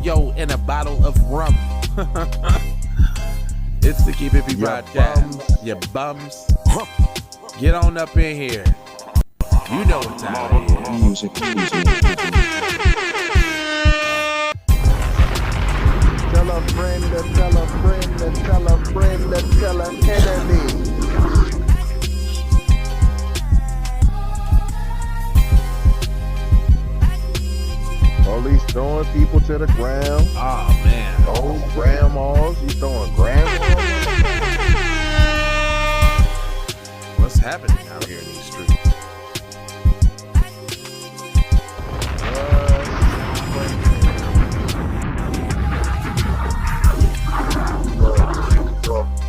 Yo, in a bottle of rum. It's the Keep It P podcast. You bums. Get on up in here. You know what time it is. Music. Tell a friend to tell a friend to tell a friend to tell an enemy. Police throwing people to the ground. Oh man. Old grandmas, you throwing grandmas. What's happening out here in these streets?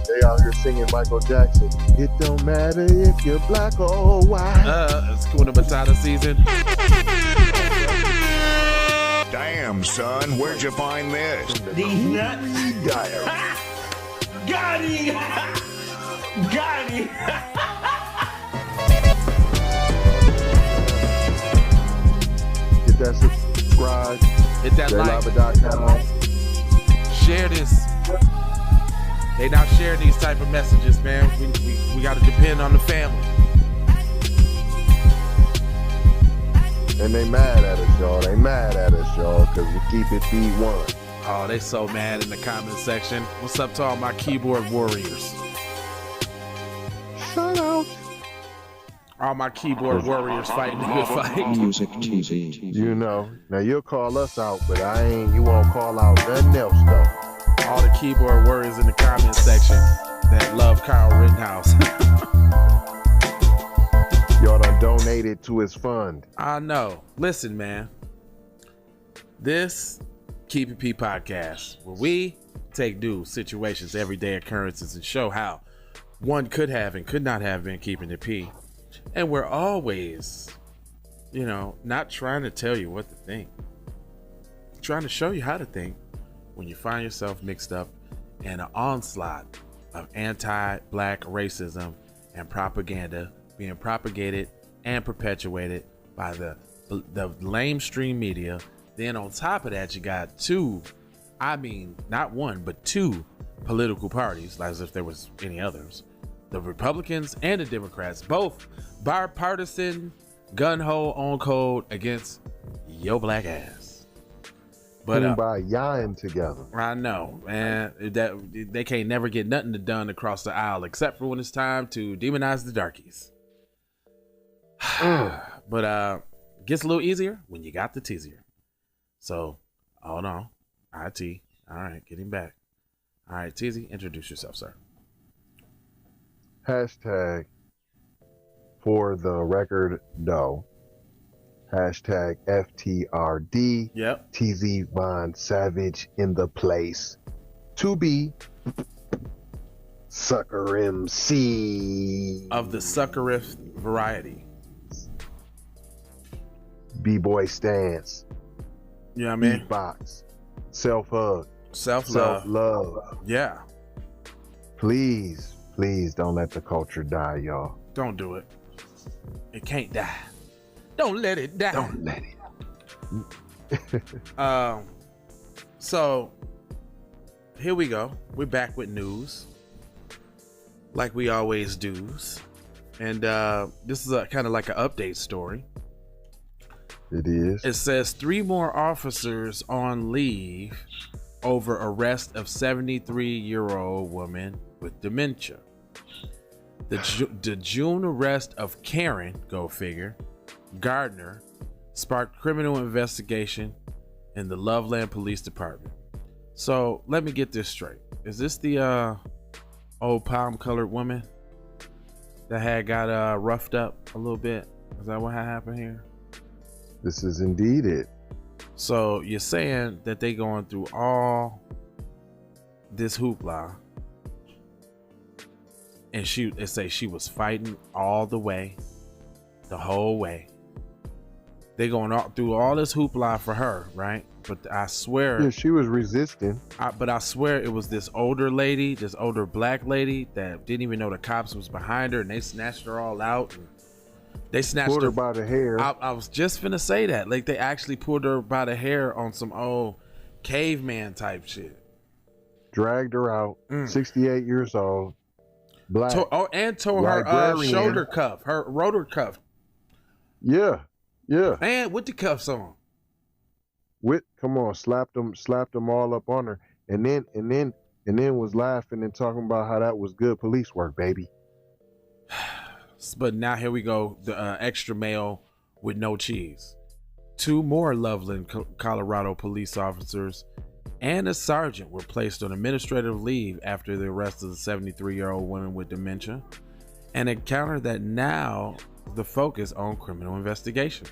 They out here singing Michael Jackson. It don't matter if you're black or white. It's Kuna Matata season. Damn, son, where'd you find this? These nuts. Got him. Got him. Hit that subscribe. Hit that like. JLava.com. Share this. They not sharing these type of messages, man. We got to depend on the family. And they mad at us, y'all. They mad at us, y'all, because we keep it B1. Oh, they so mad in the comment section. What's up to all my keyboard warriors? Shout out. All my keyboard warriors fighting the good fight. Music TV. You know, now you'll call us out, but you won't call out nothing else, though. All the keyboard warriors in the comment section that love Kyle Rittenhouse. Y'all done donated to his fund. I know. Listen, man. This Keep It P podcast, where we take news, situations, everyday occurrences, and show how one could have and could not have been keeping it P. And we're always, not trying to tell you what to think. Trying to show you how to think when you find yourself mixed up in an onslaught of anti-black racism and propaganda being propagated and perpetuated by the lamestream media. Then on top of that, you got not one, but two political parties, as if there was any others. The Republicans and the Democrats, both bipartisan, gun-ho on code against your black ass. But by yawing together. I know, man, that they can't never get nothing done across the aisle except for when it's time to demonize the darkies. But gets a little easier when you got the teasier. So hold on. IT. All right, get him back. All right, Teasy, introduce yourself, sir. Hashtag for the record doe. Hashtag FTRD. Yep. TZ Von Savage in the place to be. Sucker MC Of the suckeriff variety. B-boy stance. You know what I mean? Beatbox. Self-hug. Self-love. Self-love. Yeah. Please don't let the culture die, y'all. Don't do it. It can't die. Don't let it die. Don't let it. So here we go. We're back with news, like we always do, and this is a kind of like an update story. It is. It says 3 more officers on leave over arrest of 73-year-old woman with dementia. The June arrest of Karen, go figure, Gardner, sparked criminal investigation in the Loveland Police Department. So let me get this straight. Is this the old palm-colored woman that had got roughed up a little bit? Is that what happened here? This is indeed it. So you're saying that they going through all this hoopla, and they say she was fighting all the way, the whole way. They going through all this hoopla for her, right? But I swear, Yeah, she was resisting. but I swear it was this older lady, this older black lady that didn't even know the cops was behind her, and they snatched her all out. And they snatched Pulled her by the hair. I was just finna say that. Like, they actually pulled her by the hair on some old caveman type shit. Dragged her out. 68 years old. Black. And tore her shoulder cuff, her rotor cuff. Yeah. Yeah. And with the cuffs on. Come on, slapped them all up on her, and then was laughing and talking about how that was good police work, baby. But now here we go, the extra mail with no cheese. 2 more Loveland, Colorado police officers and a sergeant were placed on administrative leave after the arrest of the 73-year-old woman with dementia, an encounter that now the focus on criminal investigation.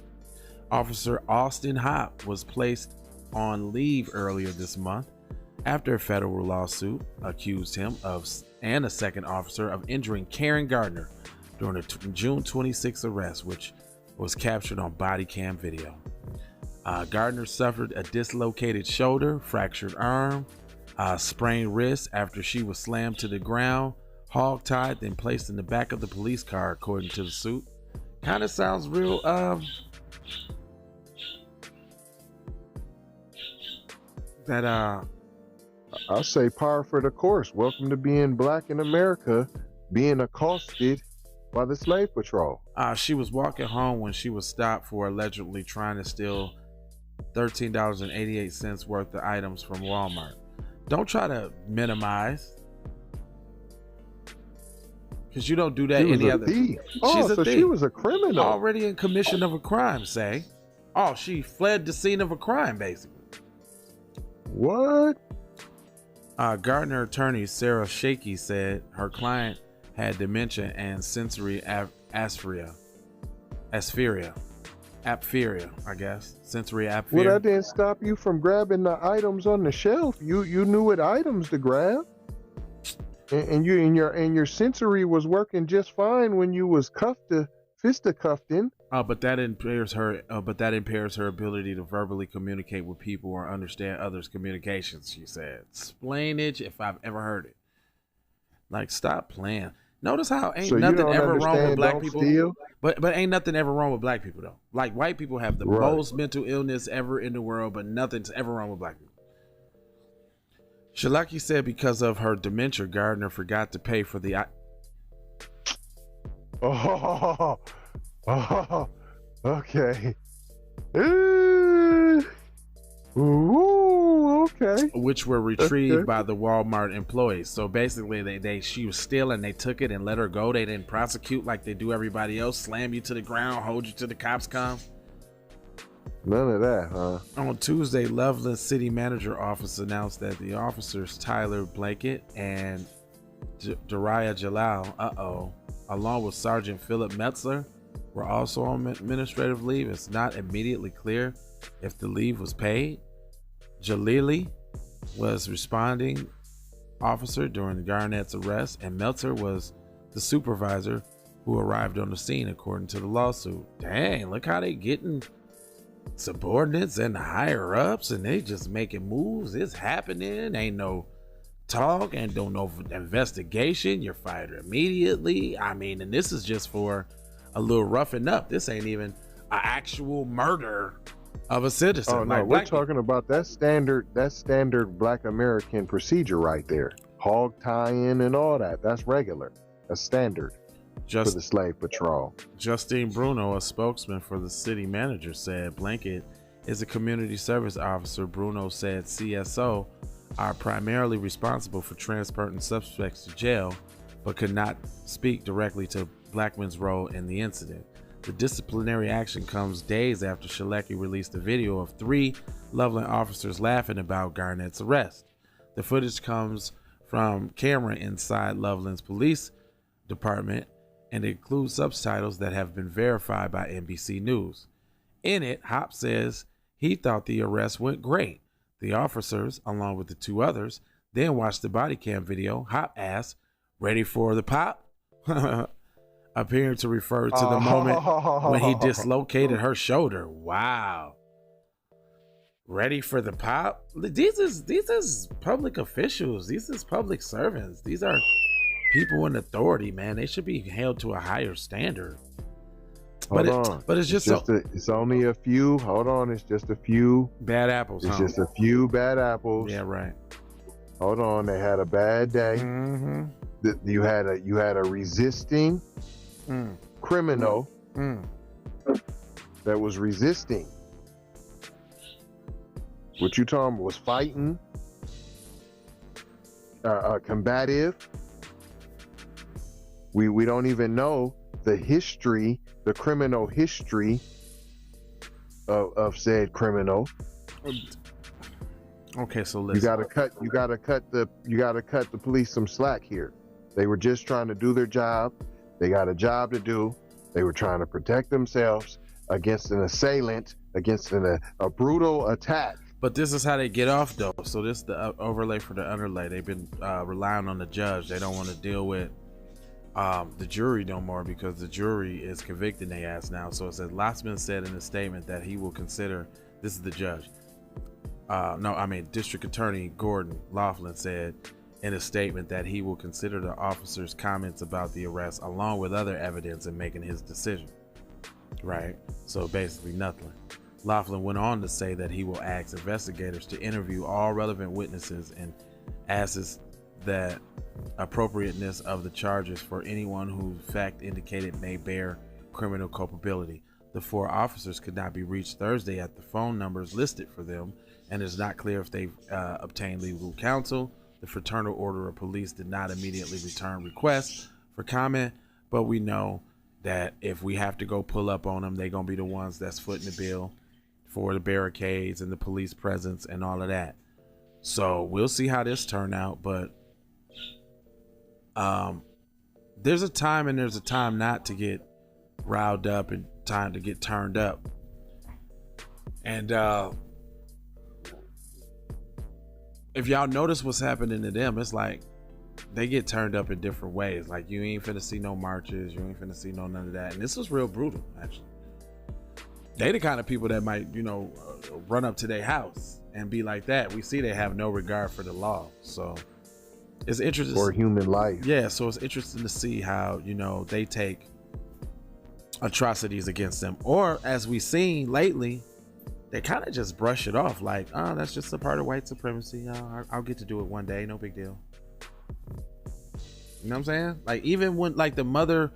Officer Austin Hopp was placed on leave earlier this month after a federal lawsuit accused him and a second officer of injuring Karen Gardner during a June 26 arrest, which was captured on body cam video. Gardner suffered a dislocated shoulder, fractured arm, sprained wrist after she was slammed to the ground, hog-tied, then placed in the back of the police car, according to the suit. Kind of sounds real I'll say par for the course. Welcome to being black in America, being accosted by the slave patrol. She was walking home when she was stopped for allegedly trying to steal $13.88 worth of items from Walmart. Don't try to minimize, because you don't do that any other. Thief. She's a so thief. She was a criminal. Already in commission of a crime, say. Oh, she fled the scene of a crime, basically. What? Gardner attorney Sarah Shaky said her client had dementia and sensory aphasia, I guess. Sensory aphasia. Well, that didn't stop you from grabbing the items on the shelf. You knew what items to grab, and your sensory was working just fine when you was fisticuffed in. But that impairs her. Ability to verbally communicate with people or understand others' communications. She said, "Explainage if I've ever heard it." Like, stop playing. Notice how ain't nothing ever wrong with black people. Steal? But ain't nothing ever wrong with black people though. Like, white people have the most mental illness ever in the world, but nothing's ever wrong with black people. Shalaki said because of her dementia, Gardner forgot to pay for the. Oh, okay. Ooh, okay. Which were retrieved by the Walmart employees. So basically, she was stealing. They took it and let her go. They didn't prosecute like they do everybody else. Slam you to the ground, hold you till the cops come. None of that, huh? On Tuesday, Loveland City Manager Office announced that the officers Tyler Blanket and Dariah Jalal, along with Sergeant Philip Metzler, were also on administrative leave. It's not immediately clear if the leave was paid. Jalili was responding officer during Garnett's arrest, and Meltzer was the supervisor who arrived on the scene, according to the lawsuit. Dang, look how they getting subordinates and the higher ups, and they just making moves. It's happening. Ain't no talk, and don't know investigation. You're fired immediately. I mean, and this is just for a little roughing up. This ain't even an actual murder of a citizen. Oh no, we're talking about that standard black American procedure right there. Hog tie-in and all that. That's regular. That's standard for the slave patrol. Justine Bruno, a spokesman for the city manager, said Blanket is a community service officer. Bruno said CSO are primarily responsible for transporting suspects to jail, but could not speak directly to Blackman's role in the incident. The disciplinary action comes days after Shalecki released a video of 3 Loveland officers laughing about Garnett's arrest. The footage comes from camera inside Loveland's police department and includes subtitles that have been verified by NBC News. In it, Hop says He thought the arrest went great. The officers, along with the 2 others, then watched the body cam video. Hop asked, "Ready for the pop?" Appearing to refer to the moment when he dislocated her shoulder. Wow. Ready for the pop? These is public officials. These is public servants. These are people in authority, man. They should be held to a higher standard. But it's just it's only a few. Hold on, it's just a few bad apples. It's just a few bad apples. Yeah, right. Hold on, they had a bad day. Mm-hmm. You had a resisting criminal that was resisting. What you talking about was fighting, combative. We don't even know the history, the criminal history of said criminal. Okay, so listen. You gotta cut the police some slack here. They were just trying to do their job. They got a job to do. They were trying to protect themselves against an assailant, against a brutal attack. But this is how they get off, though. So this is the overlay for the underlay. They've been relying on the judge. They don't want to deal with the jury no more because the jury is convicting their ass now. So it says Lotzman said in a statement that he will consider, this is the judge. District Attorney Gordon Laughlin said in a statement that he will consider the officer's comments about the arrest along with other evidence in making his decision. Right? So basically nothing. Laughlin went on to say that he will ask investigators to interview all relevant witnesses and asks that appropriateness of the charges for anyone who fact indicated may bear criminal culpability. The 4 officers could not be reached Thursday at the phone numbers listed for them, and it's not clear if they obtained legal counsel. The Fraternal Order of Police did not immediately return requests for comment, but we know that if we have to go pull up on them, they're going to be the ones that's footing the bill for the barricades and the police presence and all of that. So we'll see how this turn out, but there's a time and there's a time not to get riled up and time to get turned up. And if y'all notice what's happening to them, it's like they get turned up in different ways. Like you ain't finna see no marches, you ain't finna see none of that. And this was real brutal, actually. They the kind of people that might, run up to their house and be like that. We see they have no regard for the law. So it's interesting. For human life. Yeah, so it's interesting to see how, they take atrocities against them. Or as we've seen lately, they kind of just brush it off like, oh, that's just a part of white supremacy. I'll get to do it one day. No big deal. You know what I'm saying? Like even when like the mother,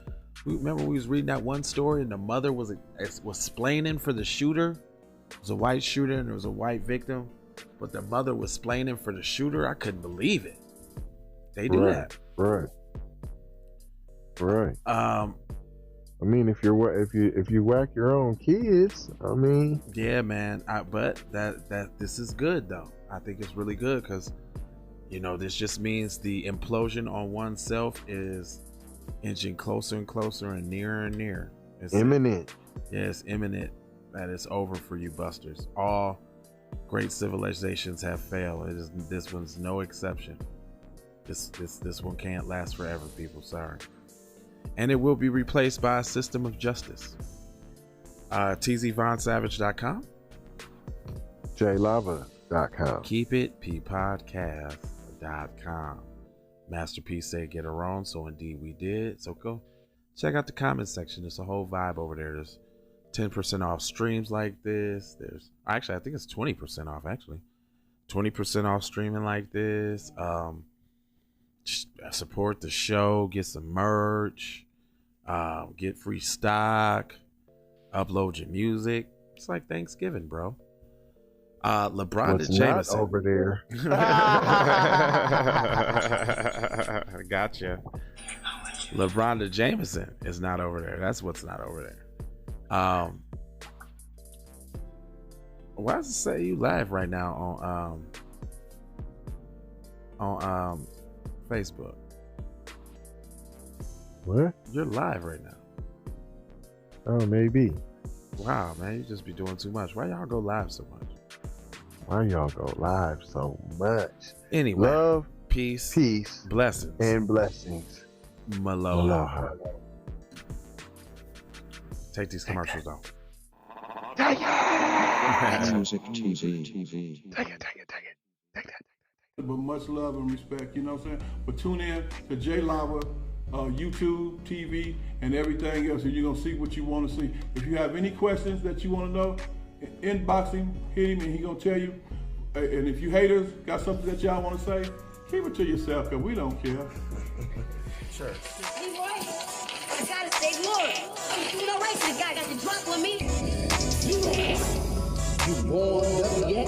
remember we was reading that one story and the mother was explaining for the shooter. It was a white shooter and there was a white victim, but the mother was explaining for the shooter. I couldn't believe it. They do that. Right. I mean, if you whack your own kids, I mean, yeah, man. But this is good though. I think it's really good because, this just means the implosion on oneself is inching closer and closer and nearer. It's imminent. Yes, imminent. That it's over for you busters. All great civilizations have failed. This one's no exception. This one can't last forever, people. Sorry. And it will be replaced by a system of justice. tzvonsavage.com, jlava.com, keepitppodcast.com. Masterpiece said get her on, so indeed we did. So go check out the comment section. There's a whole vibe over there. There's 10% off streams like this. There's actually, I think it's 20% off. Actually, 20% off streaming like this. Support the show, get some merch, get free stock, upload your music. It's like Thanksgiving, bro. LeBron Jameson over there. Gotcha. LeBron Jameson is not over there. That's what's not over there. Why does it say you live right now on Facebook? What? You're live right now. Oh, maybe. Wow, man, you just be doing too much. Why y'all go live so much? Why y'all go live so much? Anyway, love, peace, blessings, and blessings. Maloha. Take these commercials off. Music TV. Take it. But much love and respect, you know what I'm saying? But tune in to J Lava, YouTube, TV, and everything else, and you're gonna see what you want to see. If you have any questions that you want to know, inbox him, hit him, and he gonna tell you. And if you haters got something that y'all want to say, keep it to yourself, cause we don't care. Sure. Hey, boy, I gotta stay loyal. I'm doing all right. The guy got the drop on me. You born up yet?